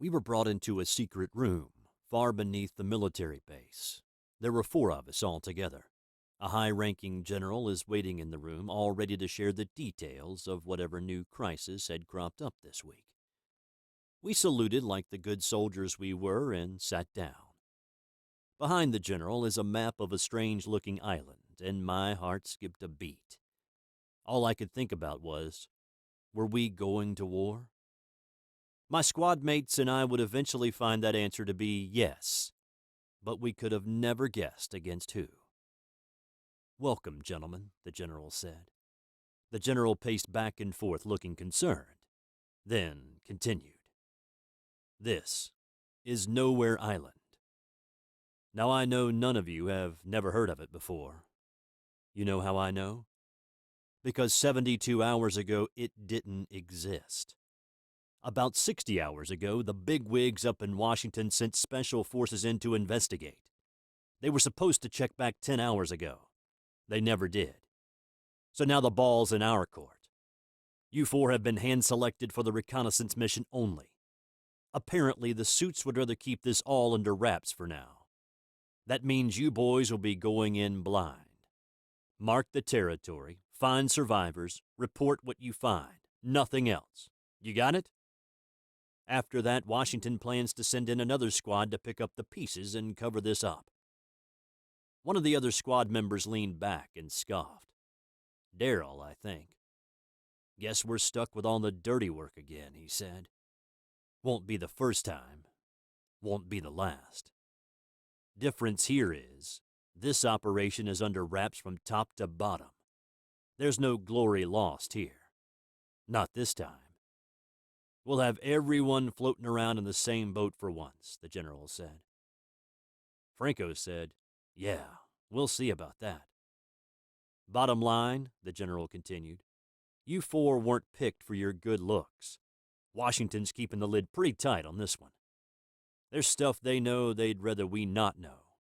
We were brought into a secret room, far beneath the military base. There were 4 of us altogether. A high-ranking general is waiting in the room, all ready to share the details of whatever new crisis had cropped up this week. We saluted like the good soldiers we were and sat down. Behind the general is a map of a strange-looking island, and my heart skipped a beat. All I could think about was, were we going to war? My squad mates and I would eventually find that answer to be yes, but we could have never guessed against who. "Welcome, gentlemen," the general said. The general paced back and forth looking concerned, then continued. "This is Nowhere Island. Now I know none of you have never heard of it before. You know how I know? Because 72 hours ago it didn't exist. About 60 hours ago, the bigwigs up in Washington sent special forces in to investigate. They were supposed to check back 10 hours ago. They never did. So now the ball's in our court. You 4 have been hand-selected for the reconnaissance mission only. Apparently, the suits would rather keep this all under wraps for now. That means you boys will be going in blind. Mark the territory, find survivors, report what you find. Nothing else. You got it? After that, Washington plans to send in another squad to pick up the pieces and cover this up." One of the other squad members leaned back and scoffed. Daryl, I think. "Guess we're stuck with all the dirty work again," he said. "Won't be the first time. Won't be the last. Difference here is, this operation is under wraps from top to bottom. There's no glory lost here. Not this time. We'll have everyone floating around in the same boat for once," the general said. Franco said, "Yeah, we'll see about that." "Bottom line," the general continued, "you 4 weren't picked for your good looks. Washington's keeping the lid pretty tight on this one. There's stuff they know they'd rather we not know.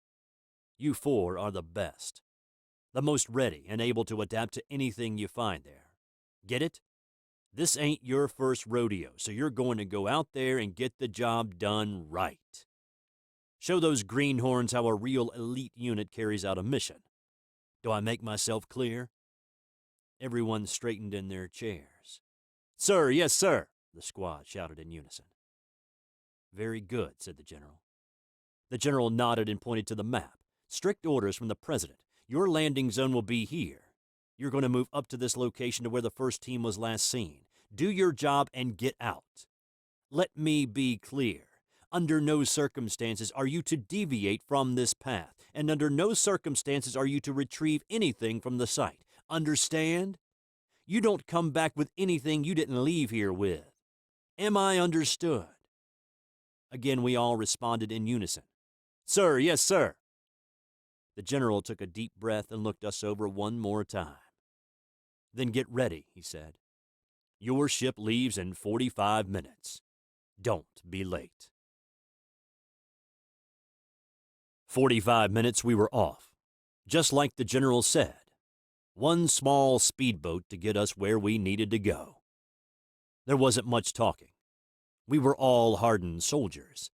You 4 are the best, the most ready and able to adapt to anything you find there. Get it? This ain't your first rodeo, so you're going to go out there and get the job done right. Show those greenhorns how a real elite unit carries out a mission. Do I make myself clear?" Everyone straightened in their chairs. "Sir, yes, sir," the squad shouted in unison. "Very good," said the general. The general nodded and pointed to the map. "Strict orders from the president. Your landing zone will be here. You're going to move up to this location to where the first team was last seen. Do your job and get out. Let me be clear. Under no circumstances are you to deviate from this path, and under no circumstances are you to retrieve anything from the site. Understand? You don't come back with anything you didn't leave here with. Am I understood?" Again, we all responded in unison. "Sir, yes, sir." The general took a deep breath and looked us over one more time. "Then get ready," he said. "Your ship leaves in 45 minutes. Don't be late." 45 minutes we were off. Just like the general said. One small speedboat to get us where we needed to go. There wasn't much talking. We were all hardened soldiers.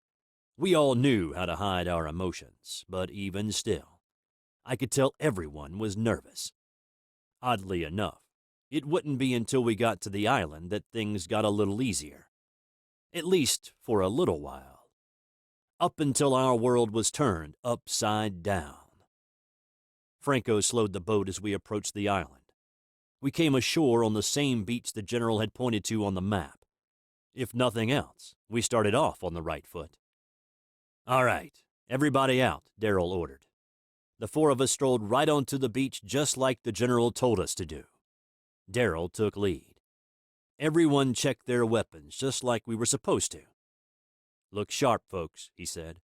We all knew how to hide our emotions, but even still, I could tell everyone was nervous. Oddly enough, it wouldn't be until we got to the island that things got a little easier. At least for a little while. Up until our world was turned upside down. Franco slowed the boat as we approached the island. We came ashore on the same beach the general had pointed to on the map. If nothing else, we started off on the right foot. "All right, everybody out," Daryl ordered. The 4 of us strolled right onto the beach just like the general told us to do. Daryl took lead. Everyone checked their weapons just like we were supposed to. "Look sharp, folks," he said.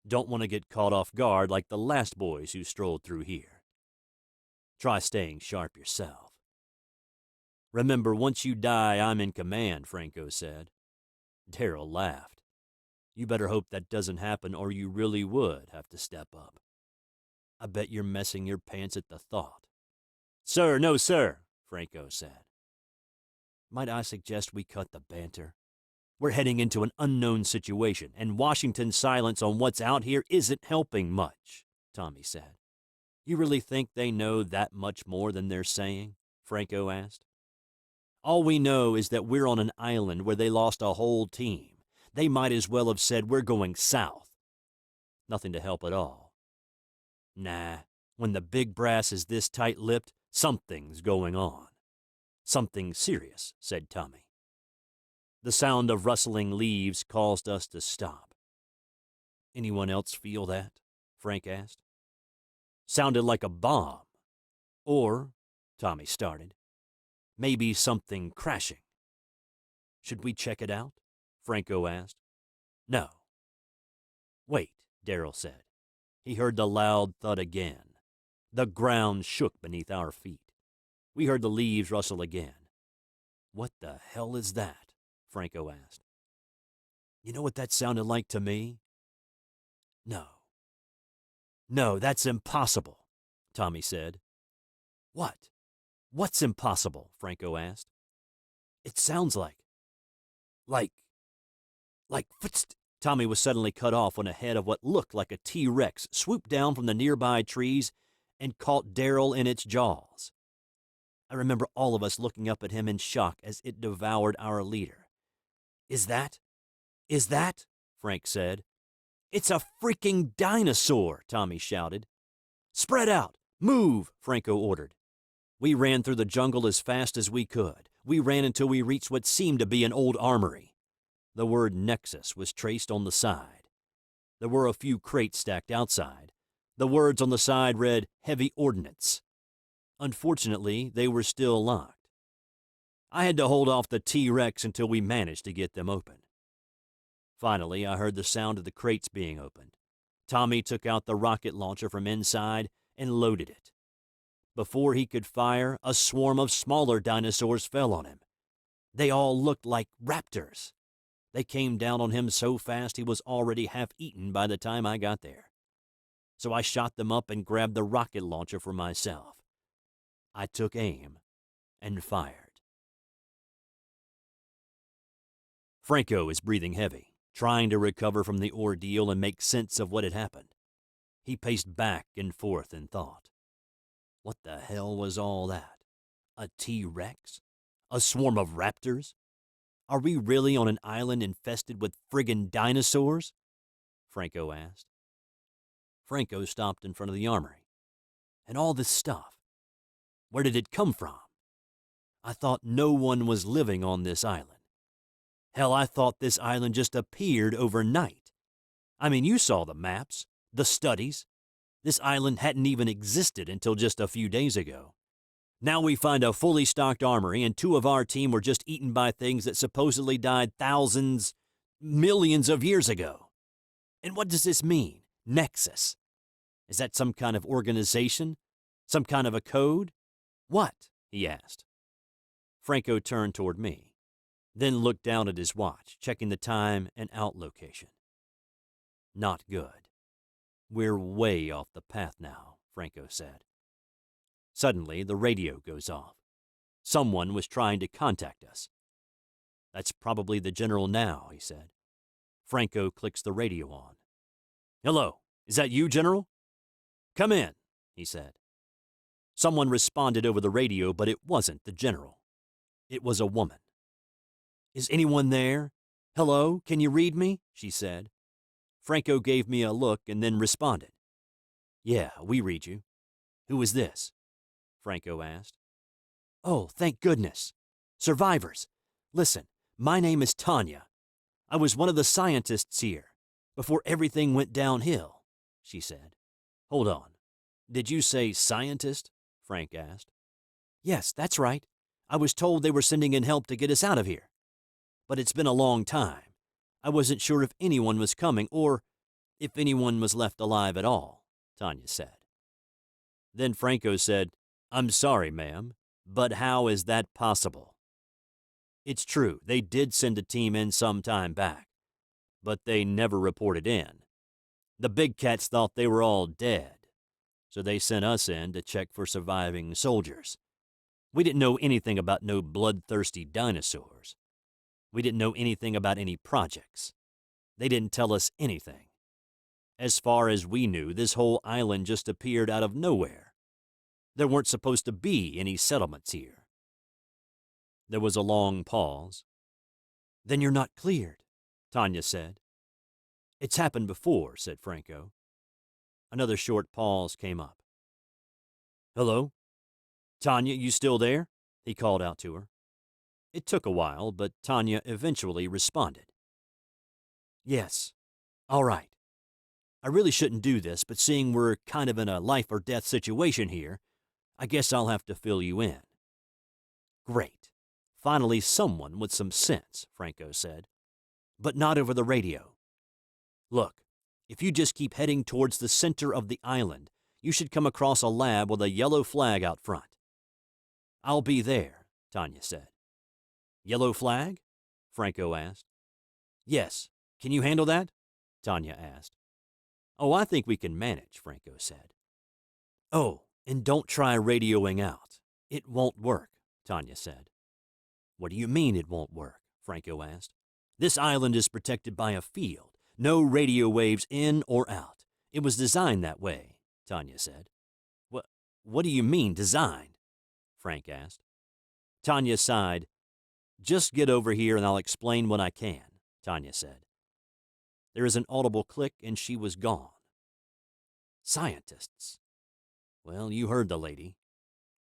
"Don't want to get caught off guard like the last boys who strolled through here. Try staying sharp yourself." "Remember, once you die, I'm in command," Franco said. Daryl laughed. "You better hope that doesn't happen or you really would have to step up. I bet you're messing your pants at the thought." "Sir, no, sir," Franco said. "Might I suggest we cut the banter? We're heading into an unknown situation, and Washington's silence on what's out here isn't helping much, Tommy said. You really think they know that much more than they're saying? Franco asked. All we know is that we're on an island where they lost a whole team. They might as well have said we're going south. Nothing to help at all. Nah, when the big brass is this tight-lipped, something's going on. Something serious, said Tommy. The sound of rustling leaves caused us to stop. Anyone else feel that? Frank asked. Sounded like a bomb. Or, Tommy started, maybe something crashing. Should we check it out? Franco asked. No. Wait, Darrell said. He heard the loud thud again. The ground shook beneath our feet. We heard the leaves rustle again. What the hell is that? Franco asked. You know what that sounded like to me? No. No, that's impossible, Tommy said. What? What's impossible? Franco asked. It sounds like footsteps. Tommy was suddenly cut off when a head of what looked like a T-Rex swooped down from the nearby trees and caught Darrell in its jaws. I remember all of us looking up at him in shock as it devoured our leader. Is that? Frank said. It's a freaking dinosaur, Tommy shouted. Spread out! Move, Franco ordered. We ran through the jungle as fast as we could. We ran until we reached what seemed to be an old armory. The word Nexus was traced on the side. There were a few crates stacked outside. The words on the side read, Heavy Ordnance. Unfortunately, they were still locked. I had to hold off the T-Rex until we managed to get them open. Finally, I heard the sound of the crates being opened. Tommy took out the rocket launcher from inside and loaded it. Before he could fire, a swarm of smaller dinosaurs fell on him. They all looked like raptors. They came down on him so fast he was already half-eaten by the time I got there. So I shot them up and grabbed the rocket launcher for myself. I took aim and fired. Franco is breathing heavy, trying to recover from the ordeal and make sense of what had happened. He paced back and forth in thought. What the hell was all that? A T-Rex? A swarm of raptors? Are we really on an island infested with friggin' dinosaurs? Franco asked. Franco stopped in front of the armory. And all this stuff, where did it come from? I thought no one was living on this island. Hell, I thought this island just appeared overnight. I mean, you saw the maps, the studies. This island hadn't even existed until just a few days ago. Now we find a fully stocked armory, and 2 of our team were just eaten by things that supposedly died thousands, millions of years ago. And what does this mean? Nexus. Is that some kind of organization? Some kind of a code? What? He asked. Franco turned toward me, then looked down at his watch, checking the time and out location. Not good. We're way off the path now, Franco said. Suddenly, the radio goes off. Someone was trying to contact us. That's probably the general now, he said. Franco clicks the radio on. Hello, is that you, General? Come in, he said. Someone responded over the radio, but it wasn't the general. It was a woman. Is anyone there? Hello, can you read me? She said. Franco gave me a look and then responded. Yeah, we read you. Who is this? Franco asked. Oh, thank goodness. Survivors. Listen, my name is Tanya. I was one of the scientists here, before everything went downhill, she said. Hold on. Did you say scientist? Frank asked. Yes, that's right. I was told they were sending in help to get us out of here. But it's been a long time. I wasn't sure if anyone was coming or if anyone was left alive at all, Tanya said. Then Franco said, I'm sorry, ma'am, but how is that possible? It's true, they did send a team in some time back, but they never reported in. The big cats thought they were all dead, so they sent us in to check for surviving soldiers. We didn't know anything about no bloodthirsty dinosaurs. We didn't know anything about any projects. They didn't tell us anything. As far as we knew, this whole island just appeared out of nowhere. There weren't supposed to be any settlements here." There was a long pause. "Then you're not cleared," Tanya said. "It's happened before," said Franco. Another short pause came up. "Hello? Tanya, you still there?" he called out to her. It took a while, but Tanya eventually responded. "Yes. All right. I really shouldn't do this, but seeing we're kind of in a life-or-death situation here, I guess I'll have to fill you in." "Great. Finally someone with some sense," Franco said. "But not over the radio. Look, if you just keep heading towards the center of the island, you should come across a lab with a yellow flag out front." "I'll be there," Tanya said. "Yellow flag?" Franco asked. "Yes. Can you handle that?" Tanya asked. "Oh, I think we can manage," Franco said. "Oh, and don't try radioing out. It won't work," Tanya said. "What do you mean it won't work?" Franco asked. "This island is protected by a field. No radio waves in or out. It was designed that way," Tanya said. What do you mean, designed?" Frank asked. Tanya sighed. "Just get over here and I'll explain what I can," Tanya said. There was an audible click and she was gone. Scientists. Well, you heard the lady.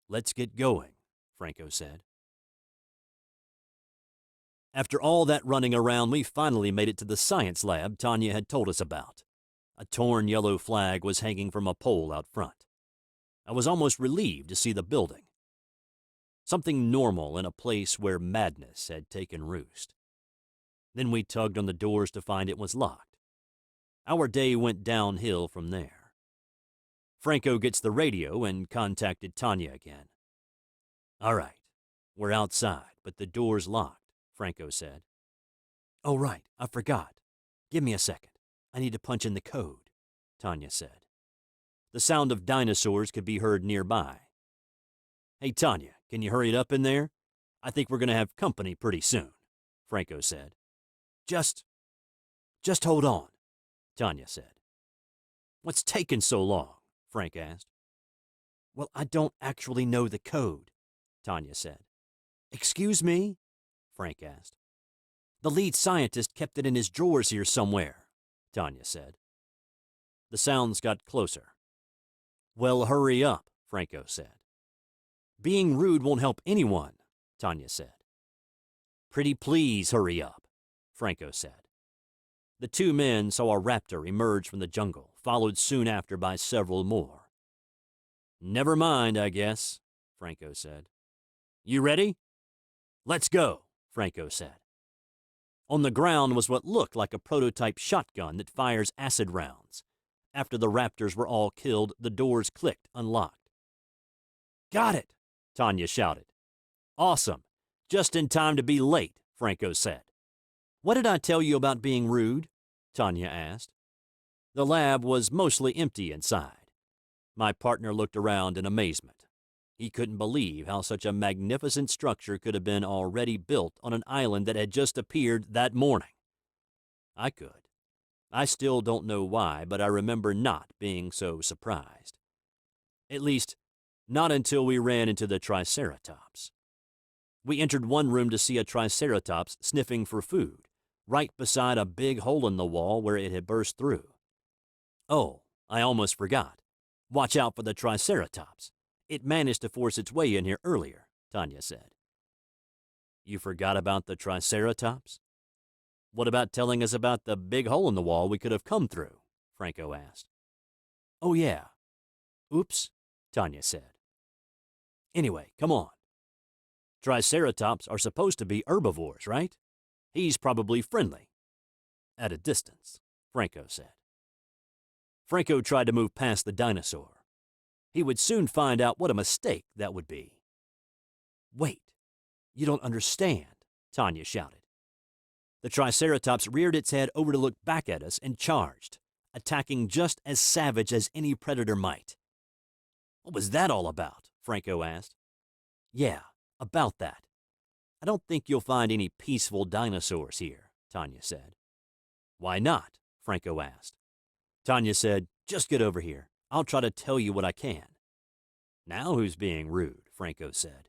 "Let's get going," Franco said. After all that running around, we finally made it to the science lab Tanya had told us about. A torn yellow flag was hanging from a pole out front. I was almost relieved to see the building. Something normal in a place where madness had taken roost. Then we tugged on the doors to find it was locked. Our day went downhill from there. Franco gets the radio and contacted Tanya again. "All right, we're outside, but the door's locked," Franco said. "Oh, right, I forgot. Give me a second. I need to punch in the code," Tanya said. The sound of dinosaurs could be heard nearby. "Hey, Tanya, can you hurry it up in there? I think we're going to have company pretty soon," Franco said. Just hold on," Tanya said. "What's taking so long?" Frank asked. "Well, I don't actually know the code," Tanya said. "Excuse me?" Frank asked. "The lead scientist kept it in his drawers here somewhere," Tanya said. The sounds got closer. "Well, hurry up," Franco said. "Being rude won't help anyone," Tanya said. "Pretty please hurry up," Franco said. The two men saw a raptor emerge from the jungle, followed soon after by several more. "Never mind, I guess," Franco said. "You ready?" "Let's go," Franco said. On the ground was what looked like a prototype shotgun that fires acid rounds. After the raptors were all killed, the doors clicked unlocked. "Got it," Tanya shouted. "Awesome. Just in time to be late," Franco said. "What did I tell you about being rude?" Tanya asked. The lab was mostly empty inside. My partner looked around in amazement. He couldn't believe how such a magnificent structure could have been already built on an island that had just appeared that morning. I could. I still don't know why, but I remember not being so surprised. At least, not until we ran into the Triceratops. We entered one room to see a Triceratops sniffing for food, right beside a big hole in the wall where it had burst through. "Oh, I almost forgot. Watch out for the Triceratops. It managed to force its way in here earlier," Tanya said. "You forgot about the Triceratops? What about telling us about the big hole in the wall we could have come through?" Franco asked. "Oh, yeah. Oops," Tanya said. "Anyway, come on. Triceratops are supposed to be herbivores, right? He's probably friendly." "At a distance," Franco said. Franco tried to move past the dinosaur. He would soon find out what a mistake that would be. "Wait, you don't understand," Tanya shouted. The Triceratops reared its head over to look back at us and charged, attacking just as savage as any predator might. "What was that all about?" Franco asked. "Yeah, about that. I don't think you'll find any peaceful dinosaurs here, Tanya said. Why not? Franco asked. Tanya said, just get over here. I'll try to tell you what I can. Now who's being rude? Franco said.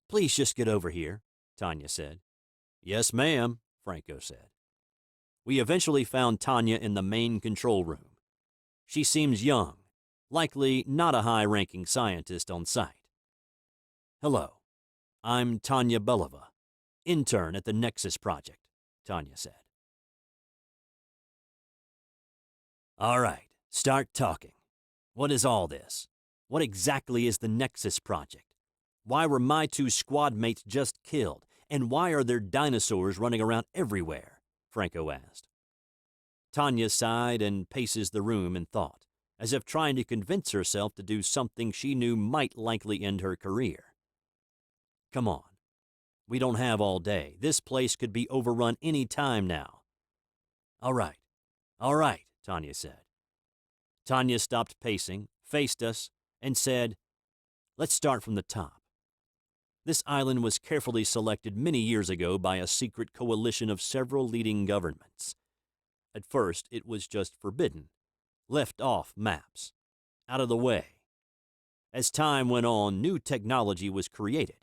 Please just get over here, Tanya said. Yes, ma'am, Franco said. We eventually found Tanya in the main control room. She seems young, likely not a high-ranking scientist on site. Hello, I'm Tanya Belova, intern at the Nexus Project, Tanya said. All right, start talking. What is all this? What exactly is the Nexus Project? Why were my two squad mates just killed? And why are there dinosaurs running around everywhere? Franco asked. Tanya sighed and paces the room in thought, as if trying to convince herself to do something she knew might likely end her career. Come on. We don't have all day. This place could be overrun any time now. All right, Tanya said. Tanya stopped pacing, faced us, and said, let's start from the top. This island was carefully selected many years ago by a secret coalition of several leading governments. At first, it was just forbidden, left off maps, out of the way. As time went on, new technology was created,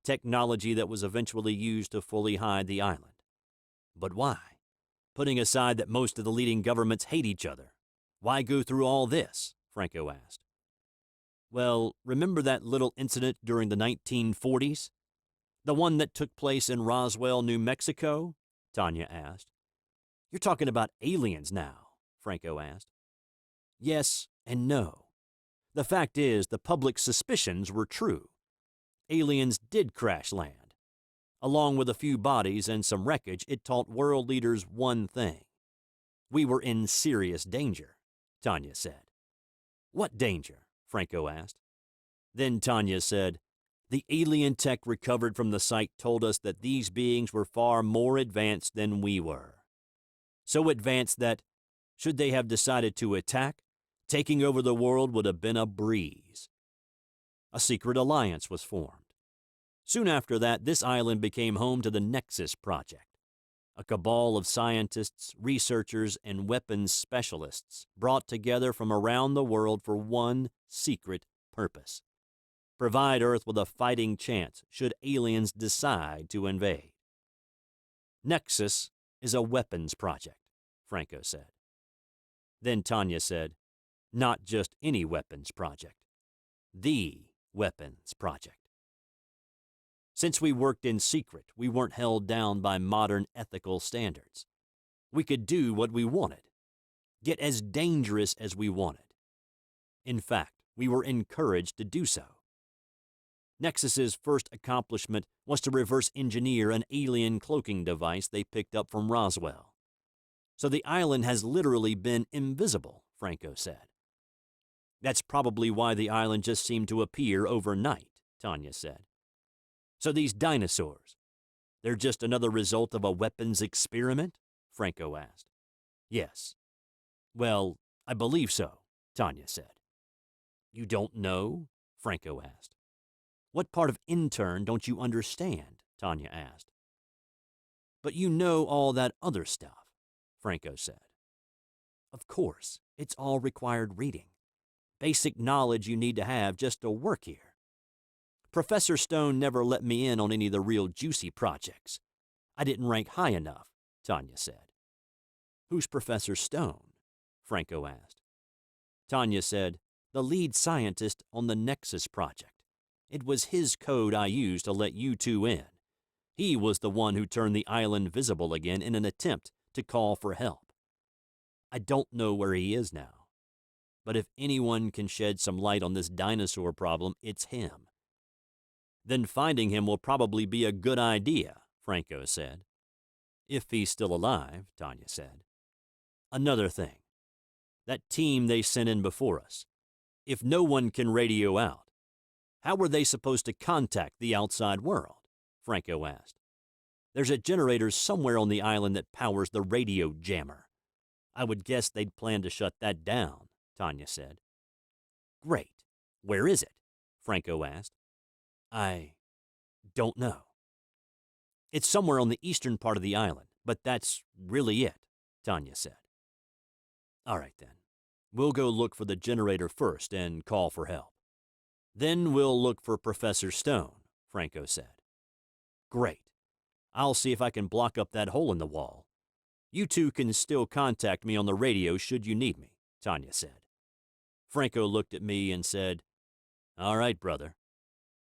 technology that was eventually used to fully hide the island. But why? Putting aside that most of the leading governments hate each other, why go through all this? Franco asked. Well, remember that little incident during the 1940s? The one that took place in Roswell, New Mexico? Tanya asked. You're talking about aliens now, Franco asked. Yes and no. The fact is, the public's suspicions were true. Aliens did crash land. Along with a few bodies and some wreckage, it taught world leaders one thing. We were in serious danger, Tanya said. What danger? Franco asked. Then Tanya said, the alien tech recovered from the site told us that these beings were far more advanced than we were. So advanced that, should they have decided to attack, taking over the world would have been a breeze. A secret alliance was formed. Soon after that, this island became home to the Nexus Project, a cabal of scientists, researchers, and weapons specialists brought together from around the world for one secret purpose: provide Earth with a fighting chance should aliens decide to invade. Nexus is a weapons project, Franco said. Then Tanya said, not just any weapons project, the weapons project. Since we worked in secret, we weren't held down by modern ethical standards. We could do what we wanted, get as dangerous as we wanted. In fact, we were encouraged to do so. Nexus's first accomplishment was to reverse engineer an alien cloaking device they picked up from Roswell. So the island has literally been invisible, Franco said. That's probably why the island just seemed to appear overnight, Tanya said. So these dinosaurs, they're just another result of a weapons experiment? Franco asked. Yes. Well, I believe so, Tanya said. You don't know? Franco asked. What part of intern don't you understand? Tanya asked. But you know all that other stuff, Franco said. Of course, it's all required reading. Basic knowledge you need to have just to work here. Professor Stone never let me in on any of the real juicy projects. I didn't rank high enough, Tanya said. Who's Professor Stone? Franco asked. Tanya said, the lead scientist on the Nexus project. It was his code I used to let you two in. He was the one who turned the island visible again in an attempt to call for help. I don't know where he is now, but if anyone can shed some light on this dinosaur problem, it's him. Then finding him will probably be a good idea, Franco said. If he's still alive, Tanya said. Another thing. That team they sent in before us. If no one can radio out, how were they supposed to contact the outside world? Franco asked. There's a generator somewhere on the island that powers the radio jammer. I would guess they'd plan to shut that down, Tanya said. Great. Where is it? Franco asked. I don't know. It's somewhere on the eastern part of the island, but that's really it, Tanya said. All right then. We'll go look for the generator first and call for help. Then we'll look for Professor Stone, Franco said. Great. I'll see if I can block up that hole in the wall. You two can still contact me on the radio should you need me, Tanya said. Franco looked at me and said, All right, brother.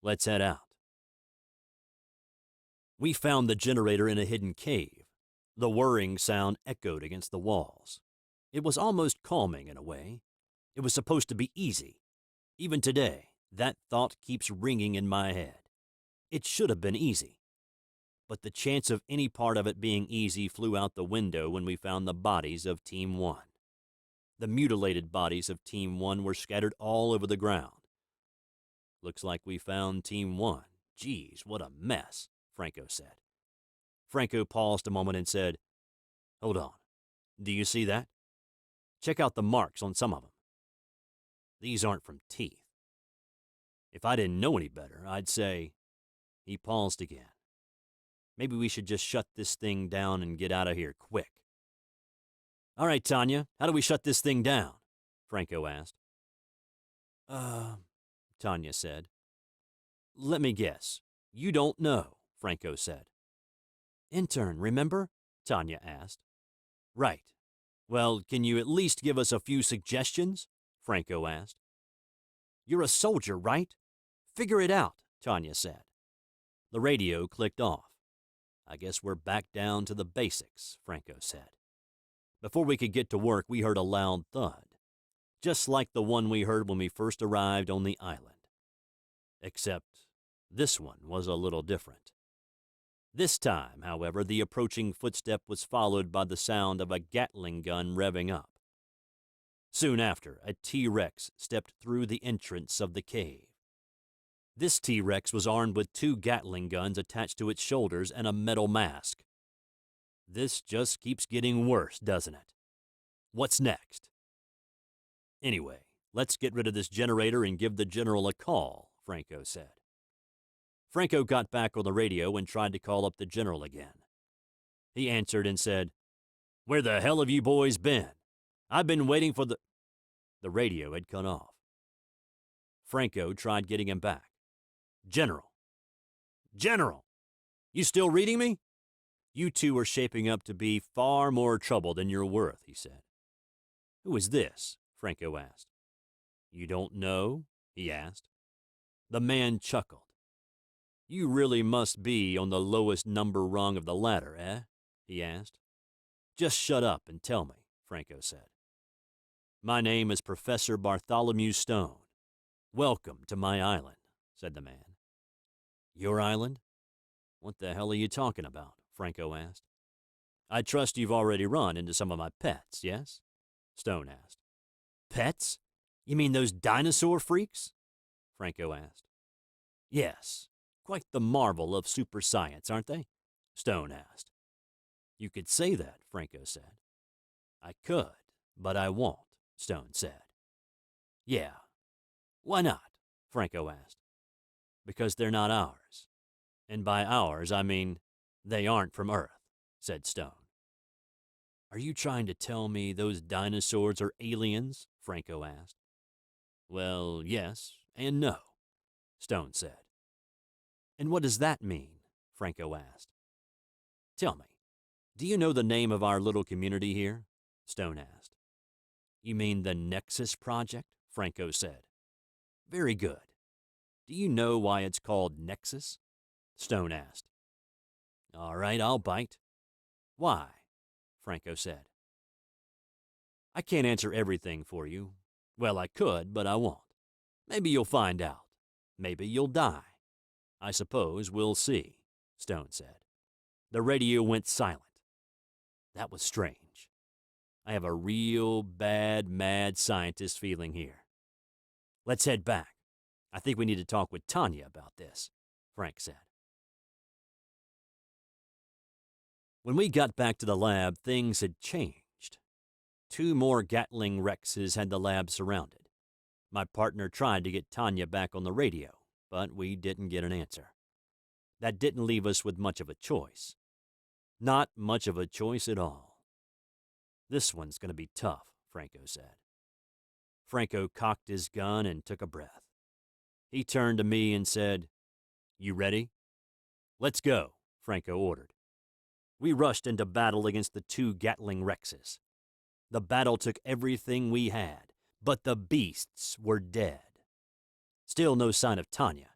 Let's head out. We found the generator in a hidden cave. The whirring sound echoed against the walls. It was almost calming in a way. It was supposed to be easy. Even today, that thought keeps ringing in my head. It should have been easy. But the chance of any part of it being easy flew out the window when we found the bodies of Team 1. The mutilated bodies of Team 1 were scattered all over the ground. Looks like we found Team 1. Geez, what a mess, Franco said. Franco paused a moment and said, Hold on. Do you see that? Check out the marks on some of them. These aren't from teeth. If I didn't know any better, I'd say... He paused again. Maybe we should just shut this thing down and get out of here quick. All right, Tanya, how do we shut this thing down? Franco asked. Tanya said. Let me guess. You don't know, Franco said. Intern, remember? Tanya asked. Right. Well, can you at least give us a few suggestions? Franco asked. You're a soldier, right? Figure it out, Tanya said. The radio clicked off. I guess we're back down to the basics, Franco said. Before we could get to work, we heard a loud thud, just like the one we heard when we first arrived on the island. Except this one was a little different. This time, however, the approaching footstep was followed by the sound of a Gatling gun revving up. Soon after, a T-Rex stepped through the entrance of the cave. This T-Rex was armed with 2 Gatling guns attached to its shoulders and a metal mask. This just keeps getting worse, doesn't it? What's next? Anyway, let's get rid of this generator and give the general a call, Franco said. Franco got back on the radio and tried to call up the general again. He answered and said, Where the hell have you boys been? I've been waiting for the... The radio had cut off. Franco tried getting him back. General! General! You still reading me? You two are shaping up to be far more trouble than you're worth, he said. Who is this? Franco asked. You don't know? He asked. The man chuckled. You really must be on the lowest number rung of the ladder, eh? He asked. Just shut up and tell me, Franco said. My name is Professor Bartholomew Stone. Welcome to my island, said the man. Your island? What the hell are you talking about? Franco asked. I trust you've already run into some of my pets, yes? Stone asked. Pets? You mean those dinosaur freaks? Franco asked. Yes, quite the marvel of super science, aren't they? Stone asked. You could say that, Franco said. I could, but I won't, Stone said. Yeah. Why not? Franco asked. Because they're not ours. And by ours, I mean they aren't from Earth, said Stone. Are you trying to tell me those dinosaurs are aliens? Franco asked. Well, yes and no, Stone said. And what does that mean? Franco asked. Tell me, do you know the name of our little community here? Stone asked. You mean the Nexus Project? Franco said. Very good. Do you know why it's called Nexus? Stone asked. All right, I'll bite. Why? Franco said. I can't answer everything for you. Well, I could, but I won't. Maybe you'll find out. Maybe you'll die. I suppose we'll see, Stone said. The radio went silent. That was strange. I have a real bad, mad scientist feeling here. Let's head back. I think we need to talk with Tanya about this, Frank said. When we got back to the lab, things had changed. 2 more Gatling Rexes had the lab surrounded. My partner tried to get Tanya back on the radio, but we didn't get an answer. That didn't leave us with much of a choice. Not much of a choice at all. This one's going to be tough, Franco said. Franco cocked his gun and took a breath. He turned to me and said, "You ready?" "Let's go," Franco ordered. We rushed into battle against the two Gatling Rexes. The battle took everything we had, but the beasts were dead. Still no sign of Tanya.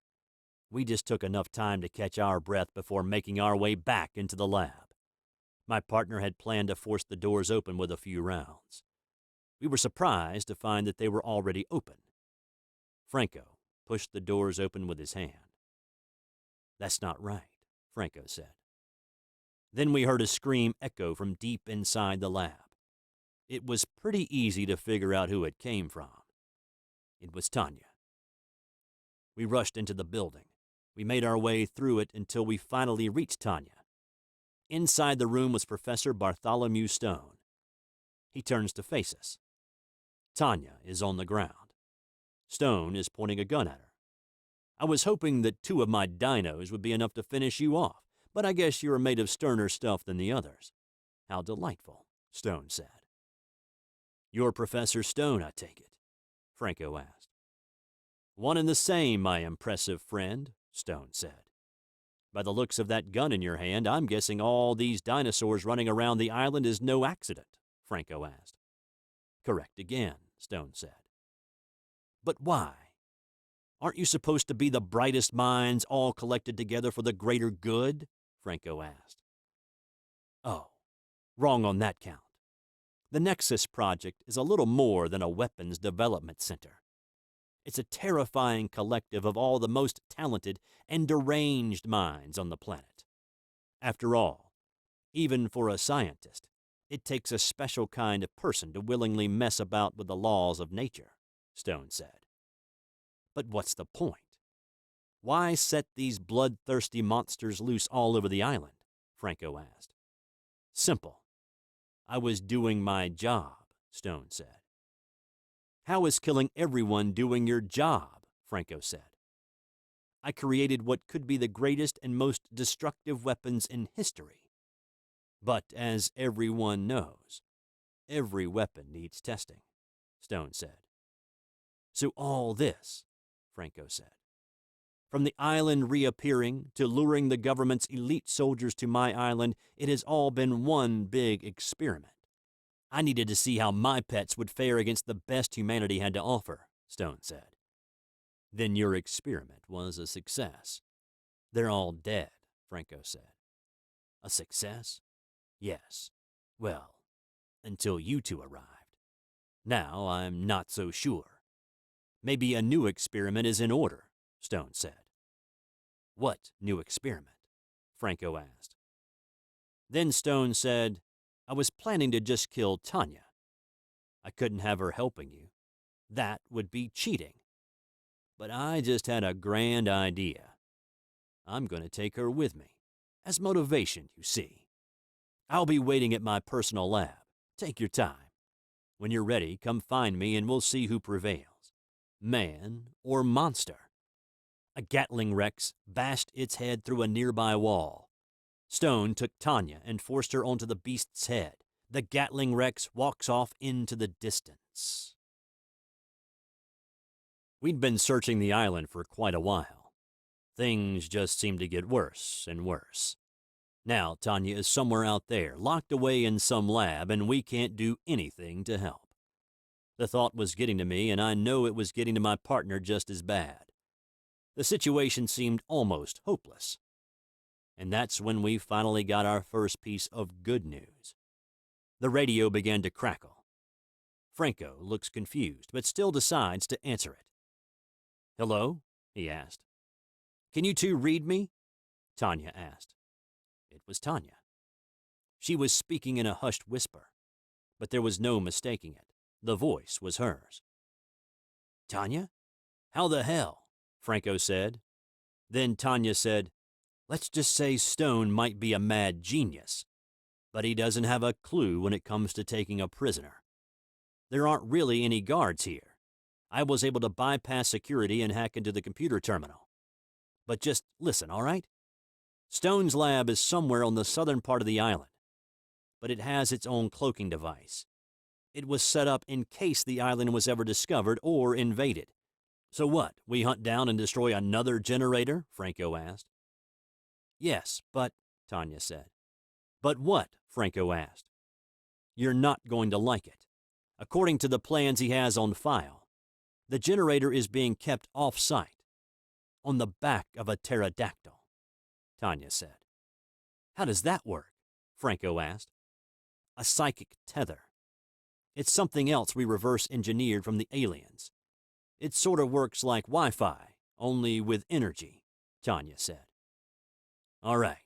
We just took enough time to catch our breath before making our way back into the lab. My partner had planned to force the doors open with a few rounds. We were surprised to find that they were already open. Franco pushed the doors open with his hand. "That's not right," Franco said. Then we heard a scream echo from deep inside the lab. It was pretty easy to figure out who it came from. It was Tanya. We rushed into the building. We made our way through it until we finally reached Tanya. Inside the room was Professor Bartholomew Stone. He turns to face us. Tanya is on the ground. Stone is pointing a gun at her. "I was hoping that 2 of my dinos would be enough to finish you off, but I guess you are made of sterner stuff than the others." "How delightful," Stone said. "You're Professor Stone, I take it?" Franco asked. "One and the same, my impressive friend," Stone said. "By the looks of that gun in your hand, I'm guessing all these dinosaurs running around the island is no accident," Franco asked. "Correct again," Stone said. "But why? Aren't you supposed to be the brightest minds all collected together for the greater good?" Franco asked. "Oh, wrong on that count. The Nexus Project is a little more than a weapons development center. It's a terrifying collective of all the most talented and deranged minds on the planet. After all, even for a scientist, it takes a special kind of person to willingly mess about with the laws of nature," Stone said. "But what's the point? Why set these bloodthirsty monsters loose all over the island?" Franco asked. "Simple. I was doing my job," Stone said. "How is killing everyone doing your job?" Franco said. "I created what could be the greatest and most destructive weapons in history. But as everyone knows, every weapon needs testing," Stone said. "So all this," Franco said, "from the island reappearing to luring the government's elite soldiers to my island, it has all been one big experiment. I needed to see how my pets would fare against the best humanity had to offer," Stone said. "Then your experiment was a success." "They're all dead," Franco said. "A success?" "Yes. Well, until you two arrived. Now I'm not so sure. Maybe a new experiment is in order," Stone said. "What new experiment?" Franco asked. Then Stone said, "I was planning to just kill Tanya. I couldn't have her helping you. That would be cheating. But I just had a grand idea. I'm going to take her with me. As motivation, you see. I'll be waiting at my personal lab. Take your time. When you're ready, come find me and we'll see who prevails. Man or monster." A Gatling Rex bashed its head through a nearby wall. Stone took Tanya and forced her onto the beast's head. The Gatling Rex walks off into the distance. We'd been searching the island for quite a while. Things just seemed to get worse and worse. Now Tanya is somewhere out there, locked away in some lab, and we can't do anything to help. The thought was getting to me, and I know it was getting to my partner just as bad. The situation seemed almost hopeless. And that's when we finally got our first piece of good news. The radio began to crackle. Franco looks confused, but still decides to answer it. "Hello?" he asked. "Can you two read me?" Tanya asked. It was Tanya. She was speaking in a hushed whisper, but there was no mistaking it. The voice was hers. "Tanya? How the hell?" Franco said. Then Tanya said, "Let's just say Stone might be a mad genius, but he doesn't have a clue when it comes to taking a prisoner. There aren't really any guards here. I was able to bypass security and hack into the computer terminal. But just listen, all right? Stone's lab is somewhere on the southern part of the island, but it has its own cloaking device. It was set up in case the island was ever discovered or invaded. So what, we hunt down and destroy another generator? Franco asked. Yes, but, Tanya said. But what? Franco asked. You're not going to like it. According to the plans he has on file, the generator is being kept off-site, on the back of a pterodactyl, Tanya said. How does that work? Franco asked. A psychic tether. It's something else we reverse engineered from the aliens. It sort of works like Wi-Fi, only with energy, Tanya said. All right.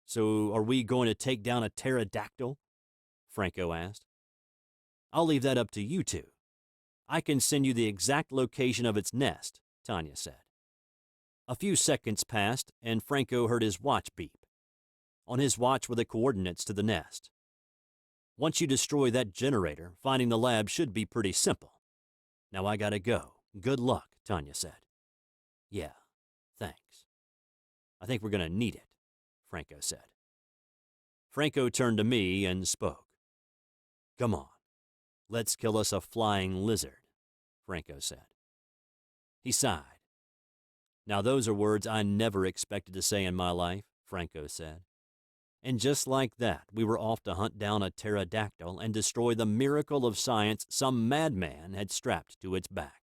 So are we going to take down a pterodactyl? Franco asked. I'll leave that up to you two. I can send you the exact location of its nest, Tanya said. A few seconds passed, and Franco heard his watch beep. On his watch were the coordinates to the nest. Once you destroy that generator, finding the lab should be pretty simple. Now I gotta go. Good luck, Tanya said. Yeah, thanks. I think we're gonna need it, Franco said. Franco turned to me and spoke. Come on, let's kill us a flying lizard, Franco said. He sighed. Now those are words I never expected to say in my life, Franco said. And just like that, we were off to hunt down a pterodactyl and destroy the miracle of science some madman had strapped to its back.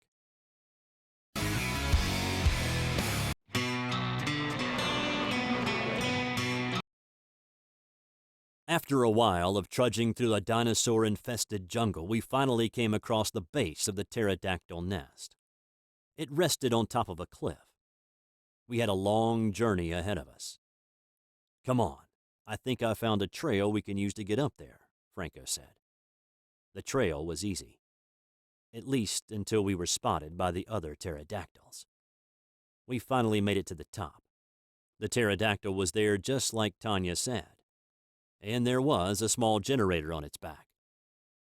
After a while of trudging through a dinosaur-infested jungle, we finally came across the base of the pterodactyl nest. It rested on top of a cliff. We had a long journey ahead of us. Come on. I think I found a trail we can use to get up there, Franco said. The trail was easy, at least until we were spotted by the other pterodactyls. We finally made it to the top. The pterodactyl was there just like Tanya said, and there was a small generator on its back,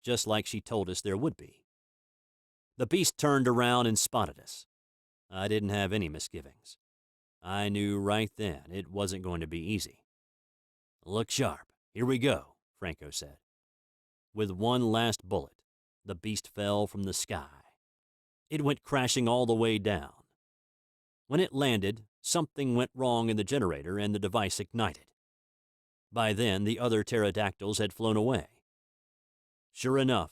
just like she told us there would be. The beast turned around and spotted us. I didn't have any misgivings. I knew right then it wasn't going to be easy. Look sharp. Here we go, Franco said. With one last bullet, the beast fell from the sky. It went crashing all the way down. When it landed, something went wrong in the generator and the device ignited. By then, the other pterodactyls had flown away. Sure enough,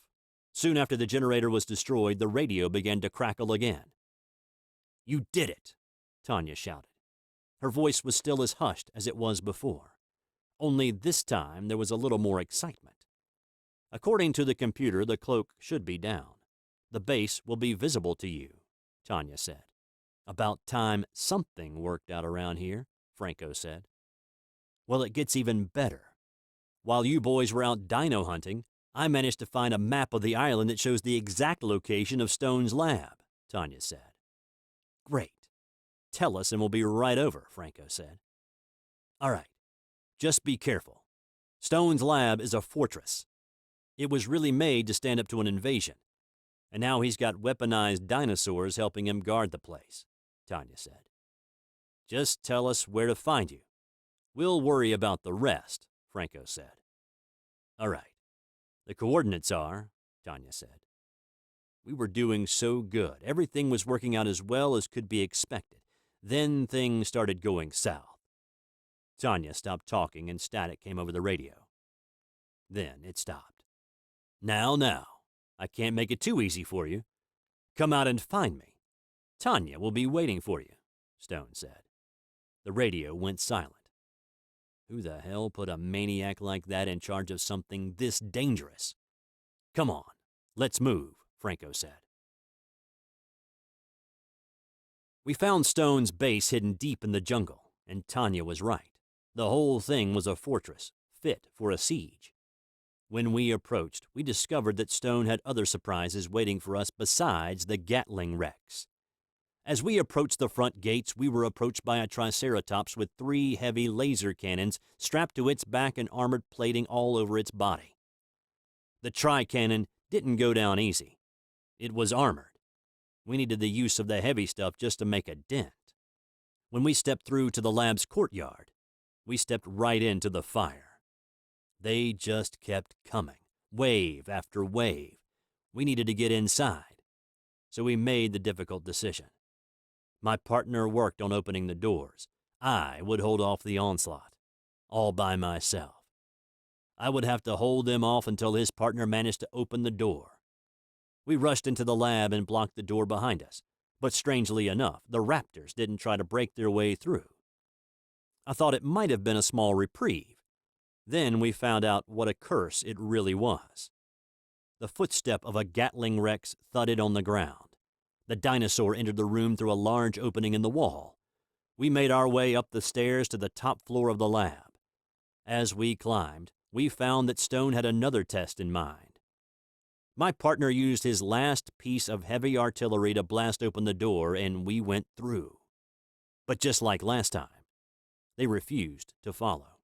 soon after the generator was destroyed, the radio began to crackle again. You did it, Tanya shouted. Her voice was still as hushed as it was before. Only this time there was a little more excitement. According to the computer, the cloak should be down. The base will be visible to you, Tanya said. About time something worked out around here, Franco said. Well, it gets even better. While you boys were out dino hunting, I managed to find a map of the island that shows the exact location of Stone's lab, Tanya said. Great. Tell us and we'll be right over, Franco said. All right. Just be careful. Stone's lab is a fortress. It was really made to stand up to an invasion. And now he's got weaponized dinosaurs helping him guard the place, Tanya said. Just tell us where to find you. We'll worry about the rest, Franco said. All right. The coordinates are, Tanya said. We were doing so good. Everything was working out as well as could be expected. Then things started going south. Tanya stopped talking and static came over the radio. Then it stopped. Now, I can't make it too easy for you. Come out and find me. Tanya will be waiting for you, Stone said. The radio went silent. Who the hell put a maniac like that in charge of something this dangerous? Come on, let's move, Franco said. We found Stone's base hidden deep in the jungle, and Tanya was right. The whole thing was a fortress, fit for a siege. When we approached, we discovered that Stone had other surprises waiting for us besides the Gatling wrecks. As we approached the front gates, we were approached by a Triceratops with 3 heavy laser cannons strapped to its back and armored plating all over its body. The Tri-Cannon didn't go down easy. It was armored. We needed the use of the heavy stuff just to make a dent. When we stepped through to the lab's courtyard, we stepped right into the fire. They just kept coming, wave after wave. We needed to get inside, so we made the difficult decision. My partner worked on opening the doors. I would hold off the onslaught, all by myself. I would have to hold them off until his partner managed to open the door. We rushed into the lab and blocked the door behind us, but strangely enough, the raptors didn't try to break their way through. I thought it might have been a small reprieve. Then we found out what a curse it really was. The footstep of a Gatling Rex thudded on the ground. The dinosaur entered the room through a large opening in the wall. We made our way up the stairs to the top floor of the lab. As we climbed, we found that Stone had another test in mind. My partner used his last piece of heavy artillery to blast open the door, and we went through. But just like last time, they refused to follow.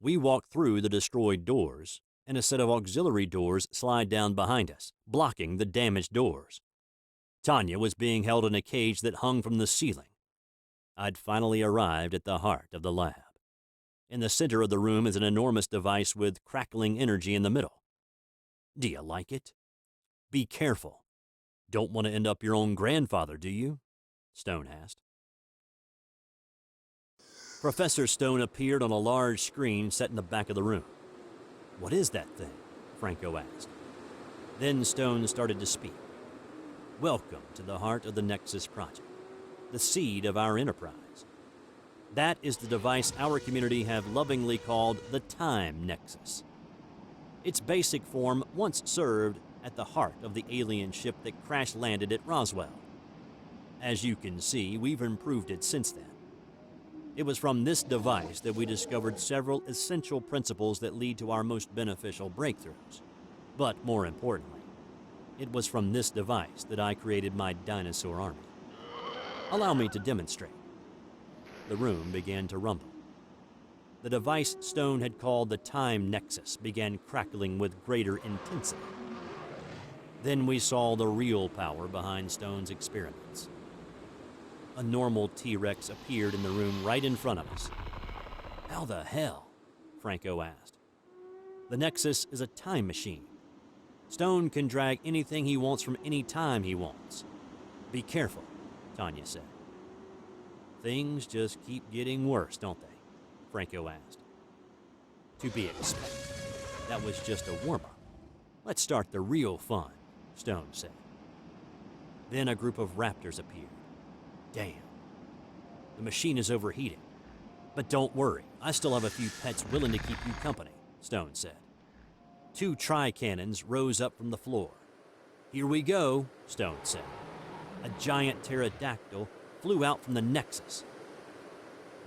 We walked through the destroyed doors, and a set of auxiliary doors slide down behind us, blocking the damaged doors. Tanya was being held in a cage that hung from the ceiling. I'd finally arrived at the heart of the lab. In the center of the room is an enormous device with crackling energy in the middle. Do you like it? Be careful. Don't want to end up your own grandfather, do you? Stone asked. Professor Stone appeared on a large screen set in the back of the room. What is that thing? Franco asked. Then Stone started to speak. Welcome to the heart of the Nexus Project, the seed of our enterprise. That is the device our community have lovingly called the Time Nexus. Its basic form once served at the heart of the alien ship that crash-landed at Roswell. As you can see, we've improved it since then. It was from this device that we discovered several essential principles that lead to our most beneficial breakthroughs. But more importantly, it was from this device that I created my dinosaur army. Allow me to demonstrate. The room began to rumble. The device Stone had called the Time Nexus began crackling with greater intensity. Then we saw the real power behind Stone's experiments. A normal T-Rex appeared in the room right in front of us. How the hell? Franco asked. The Nexus is a time machine. Stone can drag anything he wants from any time he wants. Be careful, Tanya said. Things just keep getting worse, don't they? Franco asked. To be expected. That was just a warm-up. Let's start the real fun, Stone said. Then a group of raptors appeared. Damn. The machine is overheating. But don't worry, I still have a few pets willing to keep you company, Stone said. 2 tri-cannons rose up from the floor. Here we go, Stone said. A giant pterodactyl flew out from the Nexus.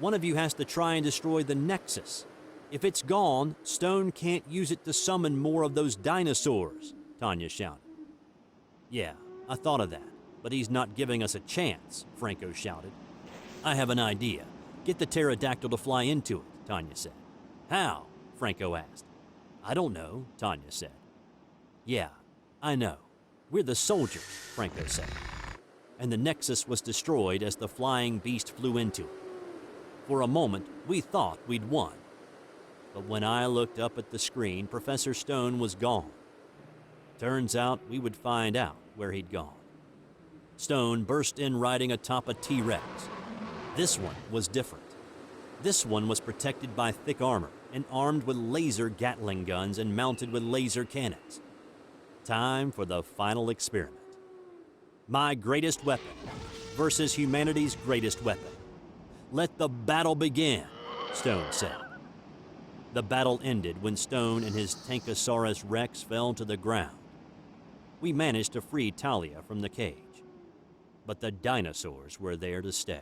One of you has to try and destroy the Nexus. If it's gone, Stone can't use it to summon more of those dinosaurs, Tanya shouted. Yeah, I thought of that, but he's not giving us a chance, Franco shouted. I have an idea. Get the pterodactyl to fly into it, Tanya said. How? Franco asked. I don't know, Tanya said. Yeah, I know. We're the soldiers, Franco said. And the Nexus was destroyed as the flying beast flew into it. For a moment, we thought we'd won. But when I looked up at the screen, Professor Stone was gone. Turns out we would find out where he'd gone. Stone burst in riding atop a T-Rex. This one was different. This one was protected by thick armor and armed with laser Gatling guns and mounted with laser cannons. Time for the final experiment. My greatest weapon versus humanity's greatest weapon. Let the battle begin, Stone said. The battle ended when Stone and his Tankosaurus Rex fell to the ground. We managed to free Talia from the cage, but the dinosaurs were there to stay.